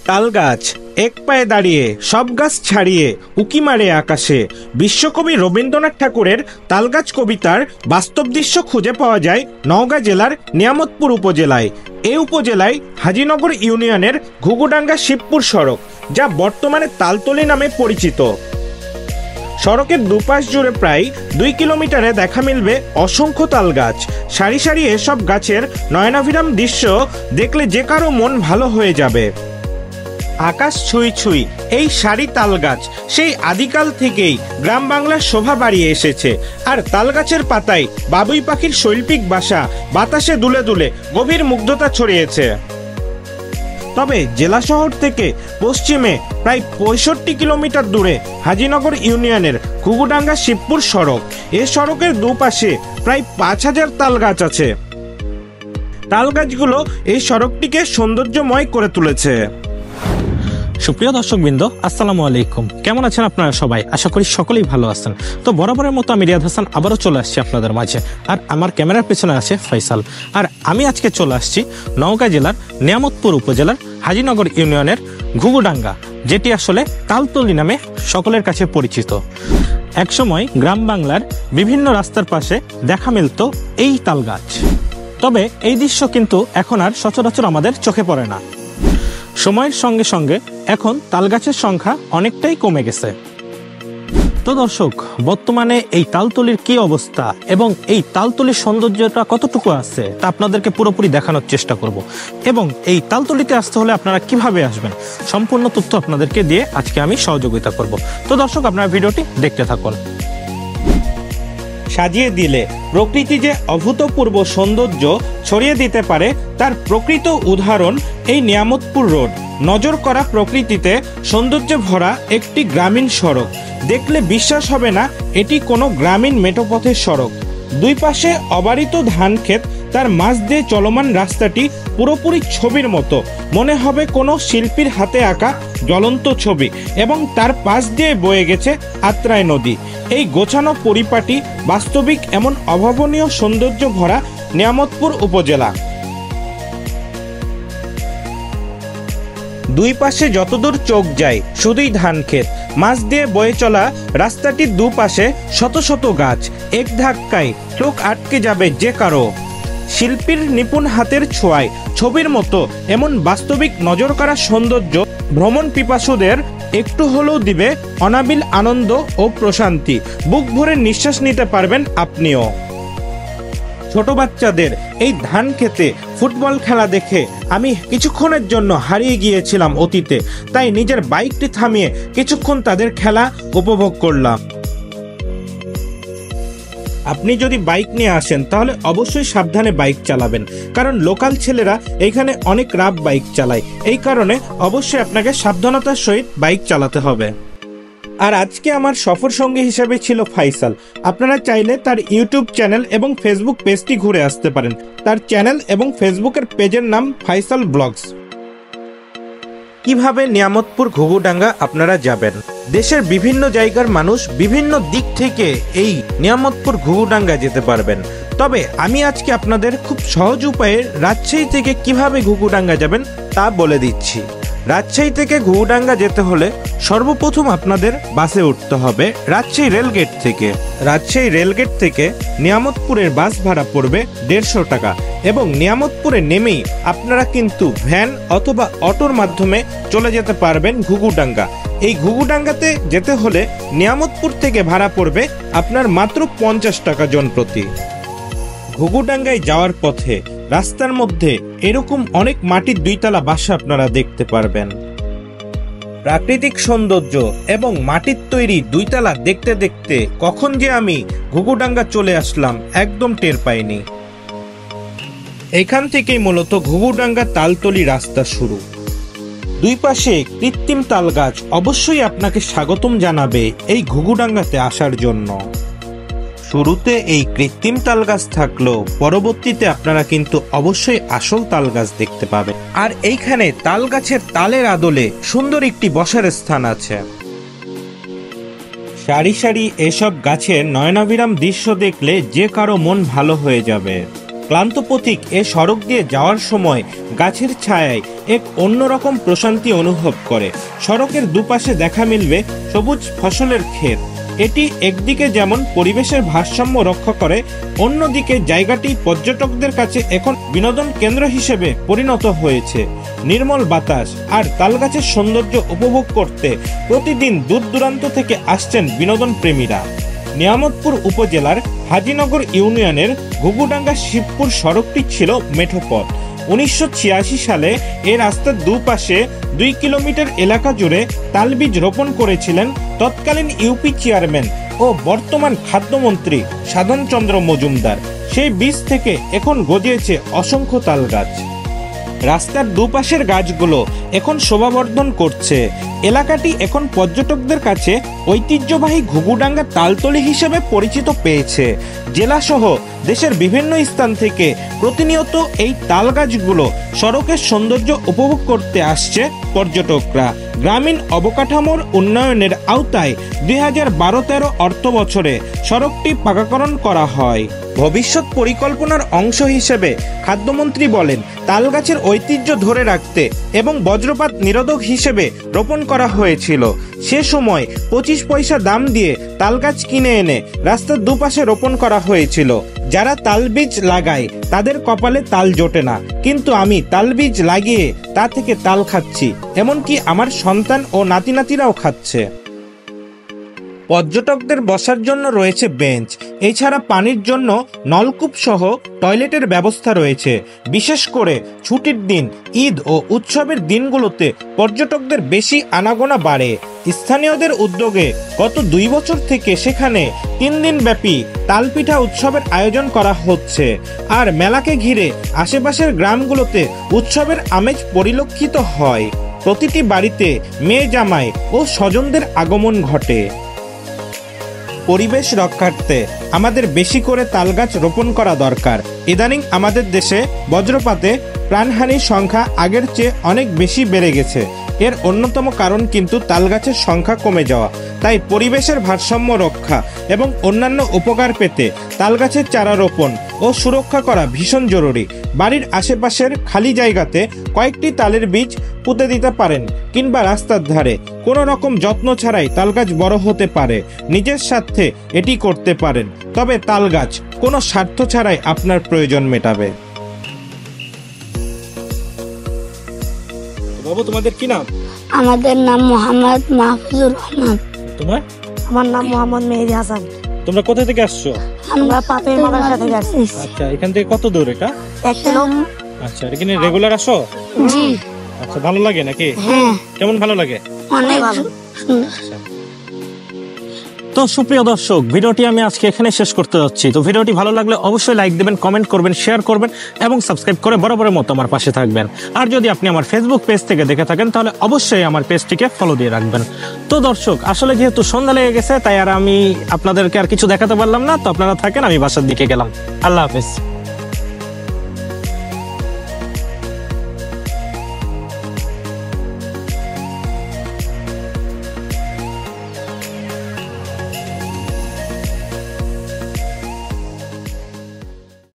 তাল গাছ এক পায়ে দাঁড়িয়ে সব গাছ ছাড়িয়ে উকি মারে আকাশে। বিশ্বকবি রবীন্দ্রনাথ ঠাকুরের তালগাছ কবিতার বাস্তব দৃশ্য খুঁজে পাওয়া যায় নওগাঁ জেলার নিয়ামতপুর উপজেলায়। এই উপজেলায় হাজিনগর ইউনিয়নের ঘুঘুডাঙ্গা শিবপুর সড়ক, যা বর্তমানে তালতলি নামে পরিচিত। সড়কের দুপাশ জুড়ে প্রায় 2 কিলোমিটারে দেখা মিলবে অসংখ্য তাল গাছ। সারি সারি এসব গাছের নয়নাভিরাম দৃশ্য দেখলে যে কারো মন ভালো হয়ে যাবে। আকাশ ছুঁই ছুঁই এই সারি তাল গাছ সেই আদিকাল থেকেই গ্রাম বাংলার শোভা বাড়িয়ে এসেছে। আর তাল গাছের পাতায় বাবুই পাখির শৈল্পিক বাসা বাতাসে দুলে দুলে গভীর মুগ্ধতা ছড়িয়েছে। তবে জেলা শহর থেকে পশ্চিমে প্রায় 65 কিলোমিটার দূরে হাজিনগর ইউনিয়নের ঘুঘুডাঙ্গা শিবপুর সড়ক। এ সড়কের দুপাশে প্রায় 5000 তাল গাছ আছে। তাল গাছগুলো এই সড়কটিকে সৌন্দর্যময় করে তুলেছে। সুপ্রিয় দর্শকবৃন্দ, আসসালামু আলাইকুম। কেমন আছেন আপনারা সবাই? আশা করি সকলেই ভালো আছেন। তো বরাবরের মতো আমি রিয়াদ হাসান আবারও চলে আসছি আপনাদের মাঝে। আর আমার ক্যামেরার পেছনে আছে ফয়সাল। আর আমি আজকে চলে আসছি নওগাঁ জেলার নিয়ামতপুর উপজেলার হাজিনগর ইউনিয়নের ঘুঘুডাঙ্গা, যেটি আসলে তালতলি নামে সকলের কাছে পরিচিত। একসময় গ্রাম বাংলার বিভিন্ন রাস্তার পাশে দেখা মিলত এই তাল গাছ। তবে এই দৃশ্য কিন্তু এখন আর সচরাচর আমাদের চোখে পড়ে না। সময়ের সঙ্গে সঙ্গে এখন তালগাছের সংখ্যা অনেকটাই কমে গেছে। তো দর্শক, বর্তমানে এই তালতলির কি অবস্থা এবং এই তালতলির সৌন্দর্যটা কতটুকু আছে তা আপনাদেরকে পুরোপুরি দেখানোর চেষ্টা করব। এবং এই তালতলিতে আসতে হলে আপনারা কিভাবে আসবেন সম্পূর্ণ তথ্য আপনাদেরকে দিয়ে আজকে আমি সহযোগিতা করব। তো দর্শক, আপনারা ভিডিওটি দেখতে থাকুন। সাজিয়ে দিলে প্রকৃতি যে অভূতপূর্ব সৌন্দর্য ছড়িয়ে দিতে পারে তার প্রকৃত উদাহরণ এই নিয়ামতপুর রোড। নজর করা প্রকৃতিতে সৌন্দর্যে ভরা একটি গ্রামীণ সড়ক। দেখলে বিশ্বাস হবে না এটি কোনো গ্রামীণ মেঠোপথের সড়ক। দুই পাশে অবারিত ধান ক্ষেত, তার মাঝ দিয়ে চলমান রাস্তাটি পুরোপুরি ছবির মতো, মনে হবে কোনো শিল্পীর হাতে আঁকা জ্বলন্ত ছবি। এবং তার পাশ দিয়ে বয়ে গেছে আত্রাই নদী। এই গোছানো পরিপাটি বাস্তবিক এমন অভাবনীয় সৌন্দর্য ভরা নিয়ামতপুর উপজেলা। দুই পাশে যতদূর চোখ যায় শুধুই ধান ক্ষেত। মাঝ দিয়ে বয়ে চলা রাস্তাটির দুপাশে শত শত গাছ। এক ধাক্কায় চোখ আটকে যাবে যে কারো। শিল্পীর নিপুণ হাতের ছোঁয়ায় ছবির মতো এমন বাস্তবিক নজর কাড়া সৌন্দর্য ভ্রমণ পিপাসুদের একটু হলেও দিবে অনাবিল আনন্দ ও প্রশান্তি। বুক ভরে নিঃশ্বাস নিতে পারবেন আপনিও। ছোট বাচ্চাদের এই ধান খেতে ফুটবল খেলা দেখে আমি কিছুক্ষণের জন্য হারিয়ে গিয়েছিলাম অতীতে। তাই নিজের বাইকটি থামিয়ে কিছুক্ষণ তাদের খেলা উপভোগ করলাম। আপনি যদি বাইক নিয়ে আসেন তাহলে অবশ্যই সাবধানে বাইক চালাবেন, কারণ লোকাল ছেলেরা এইখানে অনেক রাফ বাইক চালায়। এই কারণে অবশ্যই আপনাকে সাবধানতার সহিত বাইক চালাতে হবে। আর আজকে আমার সফর সঙ্গী হিসেবে ছিল ফয়সাল। আপনারা চাইলে তার ইউটিউব চ্যানেল এবং ফেসবুক পেজটি ঘুরে আসতে পারেন। তার চ্যানেল এবং ফেসবুকের পেজের নাম ফয়সাল ব্লগস। কিভাবে নিয়ামতপুর ঘুঘুডাঙ্গা আপনারা যাবেন? দেশের বিভিন্ন জায়গার মানুষ বিভিন্ন দিক থেকে এই নিয়ামতপুর ঘুঘুডাঙ্গা যেতে পারবেন। তবে আমি আজকে আপনাদের খুব সহজ উপায়ে রাজশাহী থেকে কিভাবে ঘুঘুডাঙ্গা যাবেন তা বলে দিচ্ছি। রাজশাহী থেকে ঘুঘুডাঙ্গা যেতে হলে সর্বপ্রথম আপনাদের বাসে উঠতে হবে রাজশাহী রেলগেট থেকে। রাজশাহী রেলগেট থেকে নিয়ামতপুরের বাস ভাড়া পড়বে 150 টাকা। এবং নিয়ামতপুরে নেমেই আপনারা কিন্তু ভ্যান অথবা অটোর মাধ্যমে চলে যেতে পারবেন ঘুঘুডাঙ্গা। এই ঘুঘুডাঙ্গাতে যেতে হলে নিয়ামতপুর থেকে ভাড়া পড়বে আপনার মাত্র 50 টাকা জনপ্রতি। ঘুঘুডাঙ্গায় যাওয়ার পথে রাস্তার মধ্যে এরকম অনেক মাটির 2 তলা বাসা আপনারা দেখতে পারবেন। প্রাকৃতিক সৌন্দর্য এবং মাটির তৈরি 2 তলা দেখতে দেখতে কখন যে আমি ঘুঘুডাঙ্গা চলে আসলাম একদম টের পাইনি। এখান থেকেই মূলত ঘুঘুডাঙ্গা তালতলি রাস্তা শুরু। দুই পাশে কৃত্রিম তাল গাছ অবশ্যই আপনাকে স্বাগতম জানাবে এই ঘুঘুডাঙ্গাতে আসার জন্য। শুরুতে এই কৃত্রিম তাল গাছ থাকলেও পরবর্তীতে আপনারা কিন্তু অবশ্যই আসল তাল গাছ দেখতে পাবেন। আর এইখানে তাল গাছের তালের আদলে সুন্দর একটি বসার স্থান আছে। সারি সারি এসব গাছের নয়নাভিরাম দৃশ্য দেখলে যে কারো মন ভালো হয়ে যাবে। ক্লান্ত পথিক এ সড়ক দিয়ে যাওয়ার সময় গাছের ছায়ায় এক অন্যরকম প্রশান্তি অনুভব করে। সড়কের দুপাশে দেখা মিলবে সবুজ ফসলের ক্ষেত। এটি একদিকে যেমন পরিবেশের ভারসাম্য রক্ষা করে, অন্যদিকে জায়গাটি পর্যটকদের কাছে এখন বিনোদন কেন্দ্র হিসেবে পরিণত হয়েছে। নির্মল বাতাস আর তালগাছের সৌন্দর্য উপভোগ করতে প্রতিদিন দূর দূরান্ত থেকে আসছেন বিনোদন প্রেমীরা। নিয়ামতপুর উপজেলার হাজিনগর ইউনিয়নের ঘুঘুডাঙ্গা শিবপুর সড়কটি ছিল মেঠোপথ। 1986 সালে এই রাস্তার দুপাশে 2 কিলোমিটার এলাকা জুড়ে তালবীজ রোপণ করেছিলেন তৎকালীন ইউপি চেয়ারম্যান ও বর্তমান খাদ্যমন্ত্রী সাধন চন্দ্র মজুমদার। সেই বীজ থেকে এখন গজিয়েছে অসংখ্য তাল গাছ। রাস্তার দুপাশের গাছগুলো এখন শোভাবর্ধন করছে। এলাকাটি এখন পর্যটকদের কাছে ঐতিহ্যবাহী ঘুঘুডাঙ্গা তালতলি হিসেবে পরিচিত পেয়েছে। জেলাসহ দেশের বিভিন্ন স্থান থেকে প্রতিনিয়ত এই তাল গাছগুলো সড়কের সৌন্দর্য উপভোগ করতে আসছে পর্যটকরা। গ্রামীণ অবকাঠামোর উন্নয়নের আওতায় 2012-13 অর্থ বছরে সড়কটি পাকাকরণ করা হয়। ভবিষ্যৎ পরিকল্পনার অংশ হিসেবে খাদ্যমন্ত্রী বলেন, তাল গাছের ঐতিহ্য ধরে রাখতে এবং বজ্রপাত নিরোধক হিসেবে রোপণ করা হয়েছিল। সে সময় 25 পয়সা দাম দিয়ে তাল গাছ কিনে এনে রাস্তার দুপাশে রোপণ করা হয়েছিল। যারা তাল বীজ লাগায় তাদের কপালে তাল জোটে না, কিন্তু আমি তাল বীজ লাগিয়ে তা থেকে তাল খাচ্ছি, এমনকি আমার সন্তান ও নাতিনাতিরাও খাচ্ছে। পর্যটকদের বসার জন্য রয়েছে বেঞ্চ, এছাড়া পানির জন্য নলকূপ সহ টয়লেটের ব্যবস্থা রয়েছে। বিশেষ করে ছুটির দিন, ঈদ ও উৎসবের দিনগুলোতে পর্যটকদের বেশি আনাগোনা বাড়ে। স্থানীয়দের উদ্যোগে গত 2 বছর থেকে সেখানে 3 দিন ব্যাপী তালপিঠা উৎসবের আয়োজন করা হচ্ছে। আর মেলাকে ঘিরে আশেপাশের গ্রামগুলোতে উৎসবের আমেজ পরিলক্ষিত হয়। প্রতিটি বাড়িতে মেয়ে জামাই ও স্বজনদের আগমন ঘটে। পরিবেশ রক্ষার্থে আমাদের বেশি করে তালগাছ রোপণ করা দরকার। ইদানিং আমাদের দেশে বজ্রপাতে প্রাণহানির সংখ্যা আগের চেয়ে অনেক বেশি বেড়ে গেছে। এর অন্যতম কারণ কিন্তু তালগাছের সংখ্যা কমে যাওয়া। তাই পরিবেশের ভারসাম্য রক্ষা এবং অন্যান্য উপকার পেতে তালগাছের চারা রোপণ ও সুরক্ষা করা ভীষণ জরুরি। বাড়ির আশেপাশের খালি জায়গাতে কয়েকটি তালের বীজ পুঁতে দিতে পারেন, কিংবা রাস্তার ধারে কোনো রকম যত্ন ছাড়াই তালগাছ বড় হতে পারে। নিজের স্বার্থে এটি করতে পারেন, তবে তালগাছ কোনো স্বার্থ ছাড়াই আপনার প্রয়োজন মেটাবে। বাবু, তোমাদের কি নাম? আমাদের নাম মোহাম্মদ মাহফুজুর রহমান। তোমার? আমার নাম মোহাম্মদ মেহেদি হাসান। তোমরা কোথা থেকে আসছো? আমরা পাতের মাদ্রাসা থেকে আসছি। আচ্ছা, এখান থেকে কত দূর এটা? 1 কিলো। আচ্ছা, এখানে রেগুলার আসো? জি। আচ্ছা, ভালো লাগে নাকি? হ্যাঁ, কেমন ভালো লাগে? অনেক ভালো। সুন্দর। তো সুপ্রিয় দর্শক, ভিডিওটি আমি আজকে এখানে শেষ করতে যাচ্ছি। তো ভিডিওটি ভালো লাগলে অবশ্যই লাইক দেবেন, কমেন্ট করবেন, শেয়ার করবেন এবং সাবস্ক্রাইব করে বরাবরের মতো আমার পাশে থাকবেন। আর যদি আপনি আমার ফেসবুক পেজ থেকে দেখে থাকেন তাহলে অবশ্যই আমার পেজটিকে ফলো দিয়ে রাখবেন। তো দর্শক, আসলে যেহেতু সন্ধ্যা লেগে গেছে তাই আর আমি আপনাদেরকে আর কিছু দেখাতে পারলাম না। তো আপনারা থাকেন, আমি বাসার দিকে গেলাম। আল্লাহ হাফেজ।